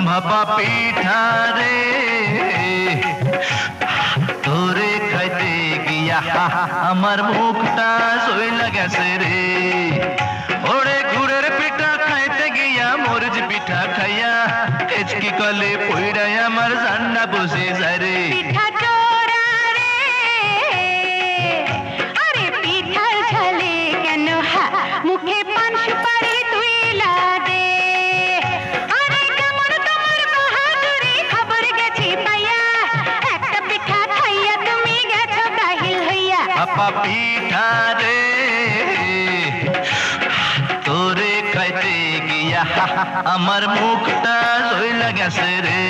ভাপা পিঠা রে তোরে খাইতে গিয়া আমার মুখটা সইলা গেছে রে। ওরে গুড়ের পিঠা খাইতে গিয়া মরিচ পিঠা খাইয়া এচকি কলে পইড়াই আমার জান্না বসে যায় রে। পিঠা চোরা রে, আরে পিঠার ঝালে কেন মুখে পান সুপারি তুইলা দে। আরে কেমন তোমার বাহাদুরি খবর গেছি পাইয়া, একটা পিঠা খাইয়া তুমি গেছো কাহিল হইয়া। ভাপা পিঠা রে তোরে খাইতে গিয়া আমার মুখটা সইলা গেছে রে।